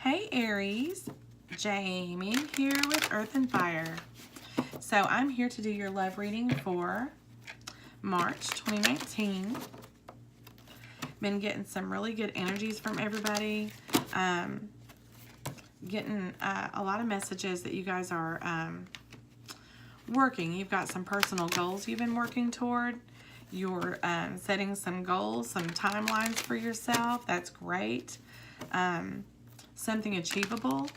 Hey Aries, Jamie here with Earth and Fire. So I'm here to do your love reading for March 2019. Been getting some really good energies from everybody. Getting a lot of messages that you guys are working. You've got some personal goals you've been working toward. You're setting some goals, some timelines for yourself. That's great. Something achievable,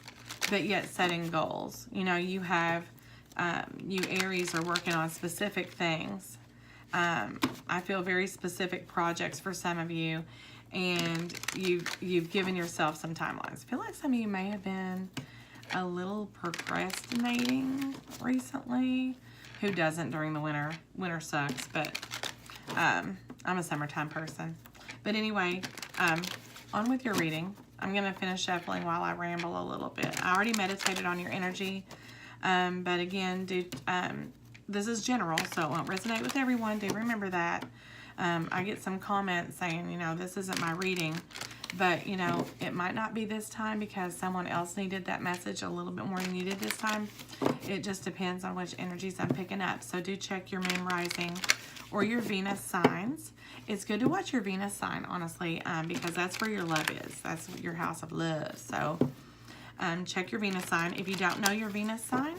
but yet setting goals. You know, you have, you Aries are working on specific things. I feel very specific projects for some of you, and you've given yourself some timelines. I feel like some of you may have been a little procrastinating recently. Who doesn't during the winter? Winter sucks, but I'm a summertime person. But anyway, on with your reading. I'm going to finish shuffling while I ramble a little bit. I already meditated on your energy, but again, this is general, so it won't resonate with everyone. Do remember that. I get some comments saying, you know, this isn't my reading, but, you know, it might not be this time because someone else needed that message a little bit more than you did this time. It just depends on which energies I'm picking up. So do check your moon rising or your Venus signs. It's good to watch your Venus sign, honestly, because that's where your love is. That's your house of love. So check your Venus sign. If you don't know your Venus sign,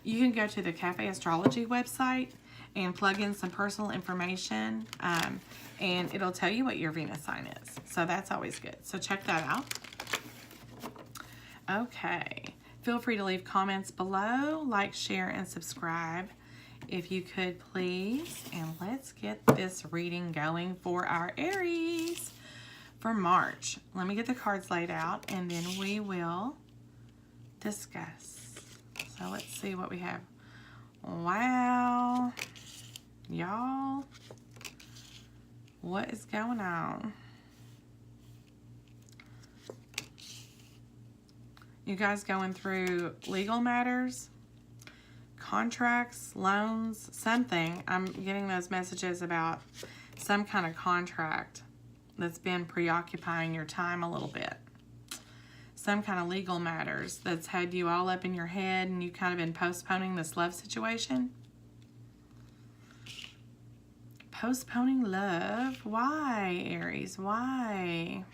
you can go to the Cafe Astrology website and plug in some personal information, and it'll tell you what your Venus sign is. So that's always good. So check that out. Okay. Feel free to leave comments below, like, share, and subscribe if you could, please. And let's get this reading going for our Aries for March. Let me get the cards laid out, and then we will discuss. So let's see what we have. Wow. Y'all, what is going on? You guys going through legal matters, contracts, loans, something. I'm getting those messages about some kind of contract that's been preoccupying your time a little bit. Some kind of legal matters that's had you all up in your head and you kind of been postponing this love situation. Postponing love. Why, Aries? Why?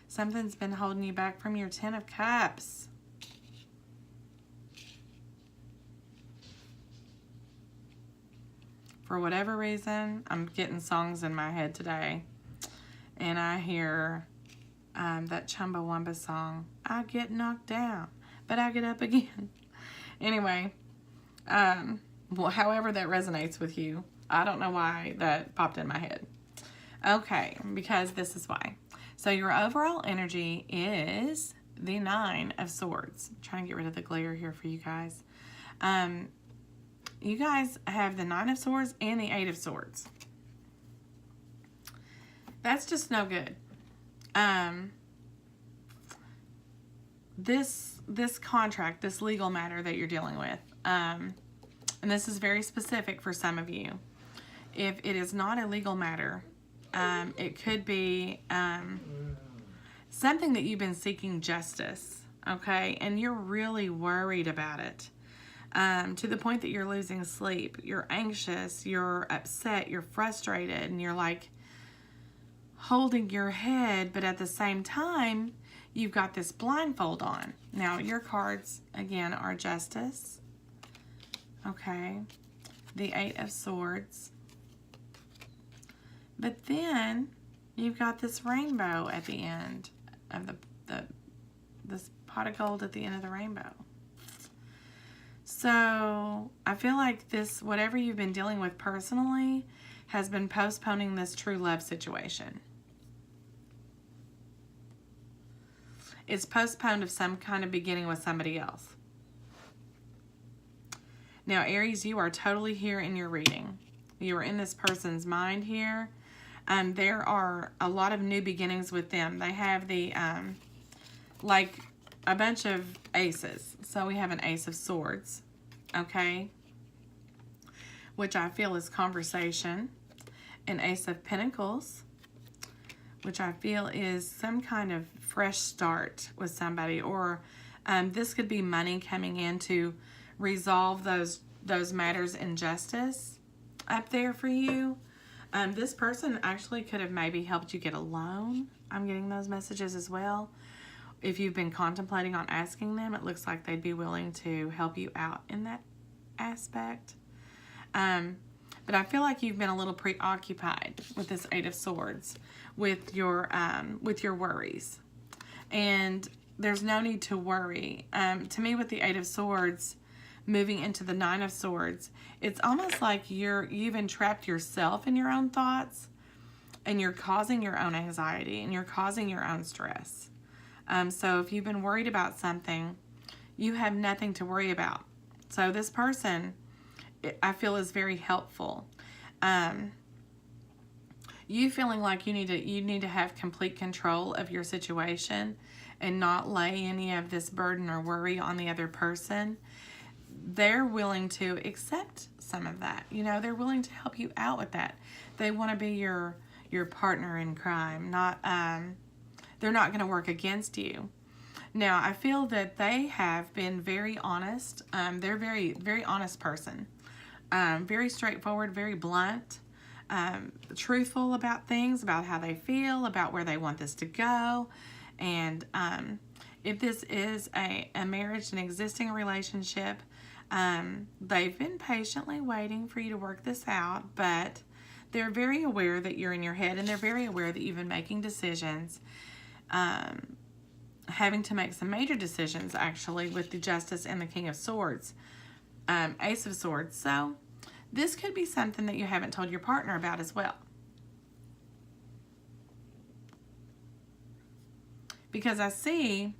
Something's been holding you back from your 10 of Cups. For whatever reason, I'm getting songs in my head today. And I hear that Chumbawamba song, I get knocked down, but I get up again. Anyway, well, however that resonates with you. I don't know why that popped in my head. Okay, because this is why. So your overall energy is the 9 of Swords. I'm trying to get rid of the glare here for you guys. You guys have the 9 of Swords and the 8 of Swords. That's just no good. This contract, this legal matter that you're dealing with, and this is very specific for some of you. If it is not a legal matter, it could be something that you've been seeking justice, okay? And you're really worried about it to the point that you're losing sleep. You're anxious, you're upset, you're frustrated, and you're like holding your head, but at the same time, you've got this blindfold on. Now, your cards, again, are Justice, okay? The 8 of Swords. But then you've got this rainbow at the end of this pot of gold at the end of the rainbow. So I feel like this, whatever you've been dealing with personally, has been postponing this true love situation. It's postponed of some kind of beginning with somebody else. Now, Aries, you are totally here in your reading. You are in this person's mind here. There are a lot of new beginnings with them. They have the, like a bunch of aces. So we have an Ace of Swords, okay? Which I feel is conversation. An Ace of Pentacles, which I feel is some kind of fresh start with somebody, or this could be money coming in to resolve those matters in justice up there for you. This person actually could have maybe helped you get a loan. I'm getting those messages as well. If you've been contemplating on asking them, it looks like they'd be willing to help you out in that aspect. But I feel like you've been a little preoccupied with this Eight of Swords, with your worries. And there's no need to worry. To me, with the Eight of Swords moving into the Nine of Swords, it's almost like you've entrapped yourself in your own thoughts, and you're causing your own anxiety, and you're causing your own stress. So if you've been worried about something, you have nothing to worry about. So this person, I feel, is very helpful. You feeling like you need to have complete control of your situation and not lay any of this burden or worry on the other person. They're willing to accept some of that. You know, they're willing to help you out with that. They want to be your partner in crime. They're not going to work against you. Now, I feel that they have been very honest. They're very, very honest person. Very straightforward, very blunt, truthful about things, about how they feel, about where they want this to go. And if this is a marriage, an existing relationship, they've been patiently waiting for you to work this out, but they're very aware that you're in your head, and they're very aware that you've been making decisions, having to make some major decisions, actually, with the Justice and the King of Swords, Ace of Swords. So this could be something that you haven't told your partner about as well. Because I see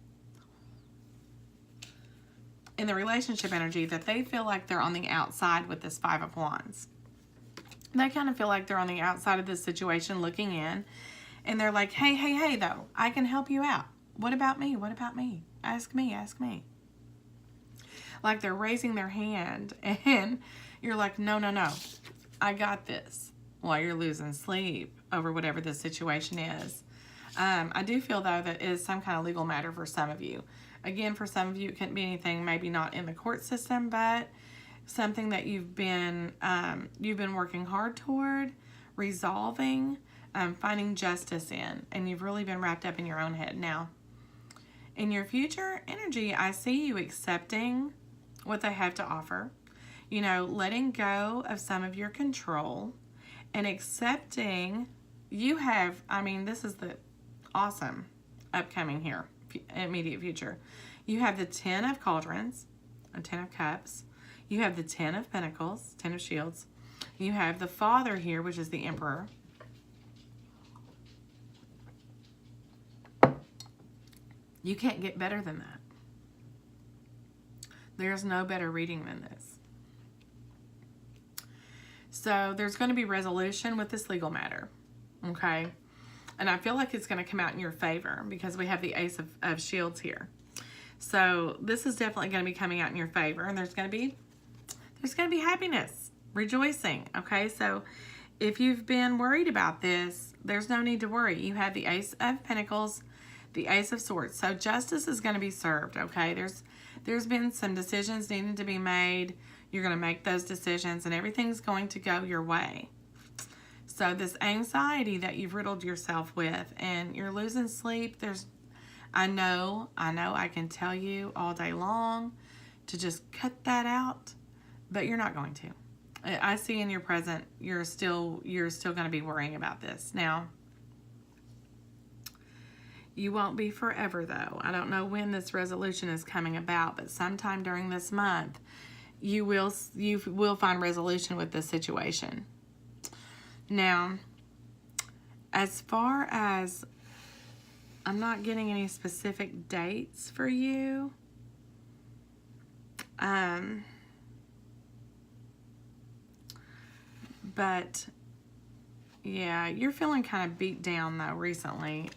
in the relationship energy that they feel like they're on the outside with this Five of Wands. They kind of feel like they're on the outside of this situation looking in. And they're like, hey, though, I can help you out. What about me? What about me? Ask me, ask me. Like they're raising their hand, and you're like, no, I got this, while you're losing sleep over whatever the situation is. I do feel, though, that it is some kind of legal matter for some of you. Again, for some of you, it couldn't be anything, maybe not in the court system, but something that you've been working hard toward, resolving, finding justice in, and you've really been wrapped up in your own head. Now, in your future energy, I see you accepting what they have to offer, you know, letting go of some of your control and accepting you have, this is the awesome upcoming here, immediate future. You have the 10 of Cauldrons, a 10 of Cups. You have the 10 of Pentacles, 10 of Shields. You have the Father here, which is the Emperor. You can't get better than that. There's no better reading than this. So there's going to be resolution with this legal matter, okay? And I feel like it's going to come out in your favor because we have the Ace of Shields here. So this is definitely going to be coming out in your favor, and there's going to be happiness, rejoicing, okay? So if you've been worried about this, there's no need to worry. You have the Ace of Pentacles, the Ace of Swords. So justice is going to be served, okay? There's been some decisions needing to be made. You're going to make those decisions, and everything's going to go your way. So this anxiety that you've riddled yourself with, and you're losing sleep, I know I can tell you all day long to just cut that out, but you're not going to. I see in your present, you're still going to be worrying about this. Now, you won't be forever, though. I don't know when this resolution is coming about, but sometime during this month, you will find resolution with this situation. Now, as far as, I'm not getting any specific dates for you. But yeah, you're feeling kind of beat down though recently.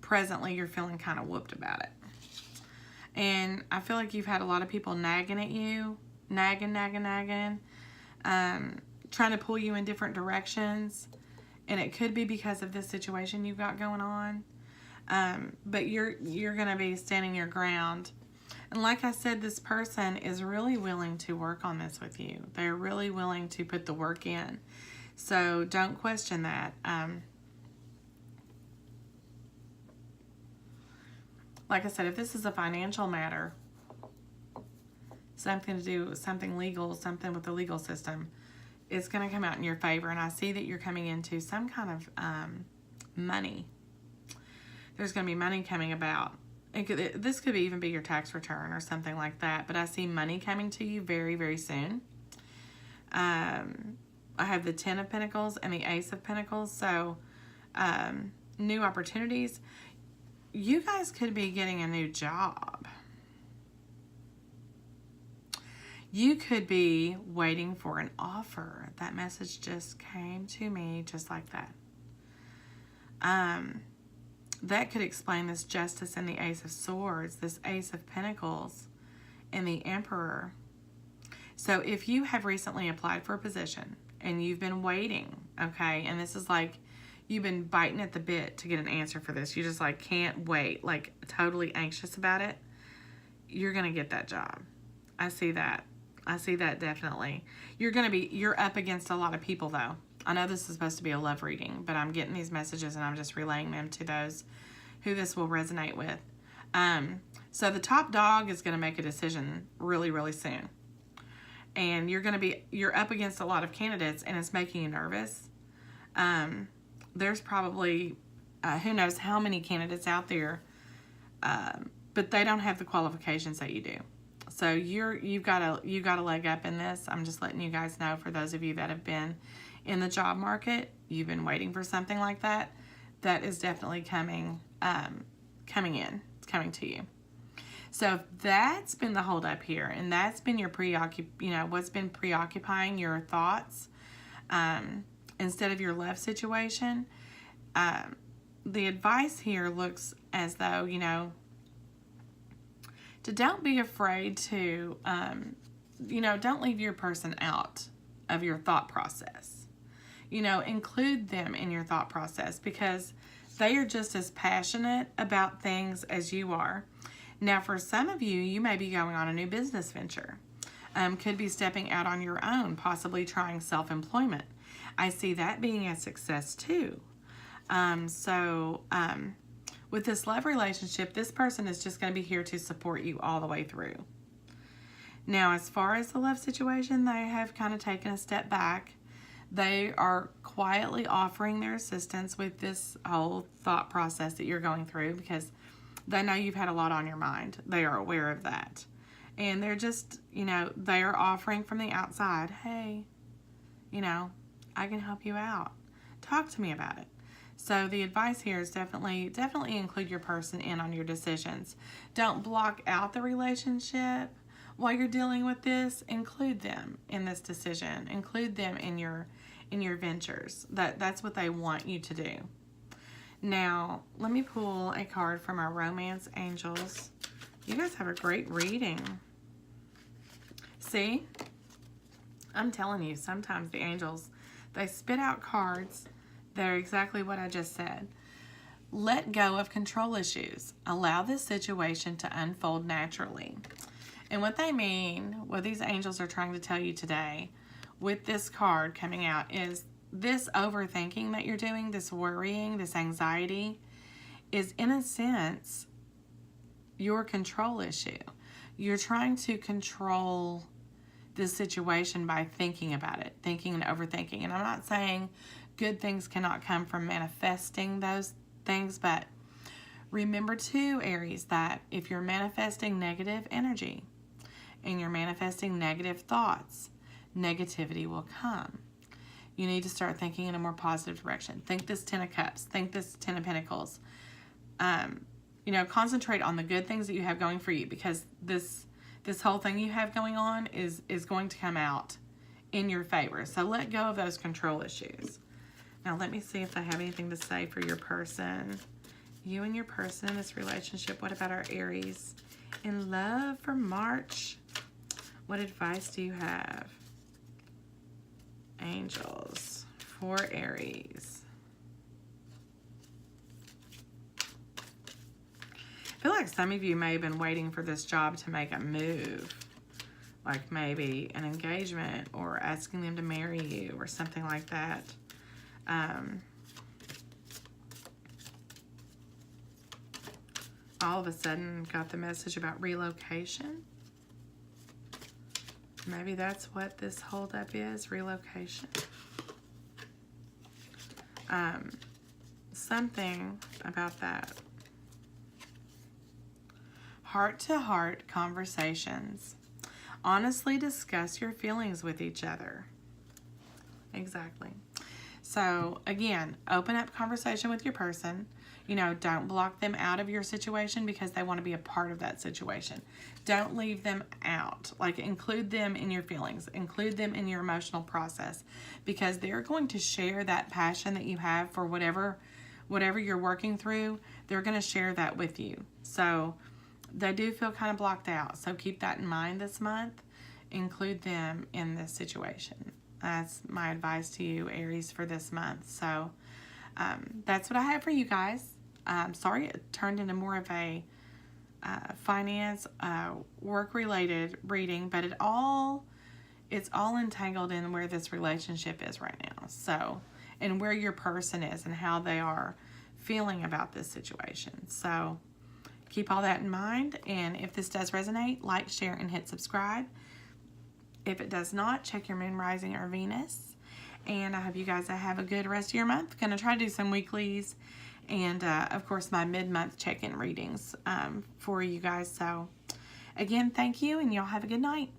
Presently, you're feeling kind of whooped about it. And I feel like you've had a lot of people nagging at you, nagging, trying to pull you in different directions. And it could be because of this situation you've got going on. But you're going to be standing your ground. And like I said, this person is really willing to work on this with you. They're really willing to put the work in. So don't question that. Like I said, if this is a financial matter, something to do with something legal, something with the legal system, it's going to come out in your favor. And I see that you're coming into some kind of money. There's going to be money coming about. This could even be your tax return or something like that. But I see money coming to you very, very soon. I have the 10 of Pentacles and the Ace of Pentacles. So new opportunities. You guys could be getting a new job. You could be waiting for an offer. That message just came to me just like that. That could explain this Justice and the Ace of Swords, this Ace of Pentacles, and the Emperor. So if you have recently applied for a position and you've been waiting, okay, and this is like you've been biting at the bit to get an answer for this. You just like can't wait, like totally anxious about it. You're going to get that job. I see that. I see that definitely. You're up against a lot of people though. I know this is supposed to be a love reading, but I'm getting these messages and I'm just relaying them to those who this will resonate with. So the top dog is going to make a decision really, really soon. And you're up against a lot of candidates and it's making you nervous. There's probably, who knows how many candidates out there, but they don't have the qualifications that you do. So you've got a leg up in this. I'm just letting you guys know, for those of you that have been in the job market, you've been waiting for something like that. That is definitely coming in. It's coming to you. So if that's been the holdup here, and that's been your what's been preoccupying your thoughts, instead of your love situation, the advice here looks as though, don't be afraid to, don't leave your person out of your thought process. Include them in your thought process because they are just as passionate about things as you are. Now, for some of you, you may be going on a new business venture. Could be stepping out on your own, possibly trying self-employment. I see that being a success too. With this love relationship, this person is just going to be here to support you all the way through. Now, as far as the love situation, they have kind of taken a step back. They are quietly offering their assistance with this whole thought process that you're going through because they know you've had a lot on your mind. They are aware of that. And they're just, they are offering from the outside, hey, I can help you out. Talk to me about it. So the advice here is definitely include your person in on your decisions. Don't block out the relationship while you're dealing with this. Include them in this decision. Include them in your ventures. That's what they want you to do. Now, let me pull a card from our romance angels. You guys have a great reading. See? I'm telling you, sometimes the angels, they spit out cards. They're exactly what I just said. Let go of control issues. Allow this situation to unfold naturally. And what they mean, what these angels are trying to tell you today with this card coming out is this overthinking that you're doing, this worrying, this anxiety is in a sense your control issue. You're trying to control this situation by thinking about it, thinking and overthinking. And I'm not saying good things cannot come from manifesting those things, but remember too, Aries, that if you're manifesting negative energy and you're manifesting negative thoughts, negativity will come. You need to start thinking in a more positive direction. Think this 10 of Cups. Think this 10 of Pentacles. Concentrate on the good things that you have going for you because this whole thing you have going on is going to come out in your favor. So let go of those control issues. Now let me see if I have anything to say for your person. You and your person in this relationship. What about our Aries? In love for March. What advice do you have? Angels for Aries. I feel like some of you may have been waiting for this job to make a move. Like maybe an engagement or asking them to marry you or something like that. All of a sudden got the message about relocation. Maybe that's what this holdup is, relocation. Something about that. Heart-to-heart conversations. Honestly discuss your feelings with each other. Exactly. So, again, open up conversation with your person. You know, don't block them out of your situation because they want to be a part of that situation. Don't leave them out. Like, include them in your feelings. Include them in your emotional process because they're going to share that passion that you have for whatever you're working through. They're going to share that with you. So, they do feel kind of blocked out. So, keep that in mind this month. Include them in this situation. That's my advice to you, Aries, for this month. So that's what I have for you guys. Sorry it turned into more of a finance, work-related reading, but it's all entangled in where this relationship is right now. So, and where your person is and how they are feeling about this situation. So keep all that in mind. And if this does resonate, like, share, and hit subscribe. If it does not, check your moon, rising, or Venus. And I hope you guys have a good rest of your month. Going to try to do some weeklies and, of course, my mid-month check-in readings for you guys. So, again, thank you, and y'all have a good night.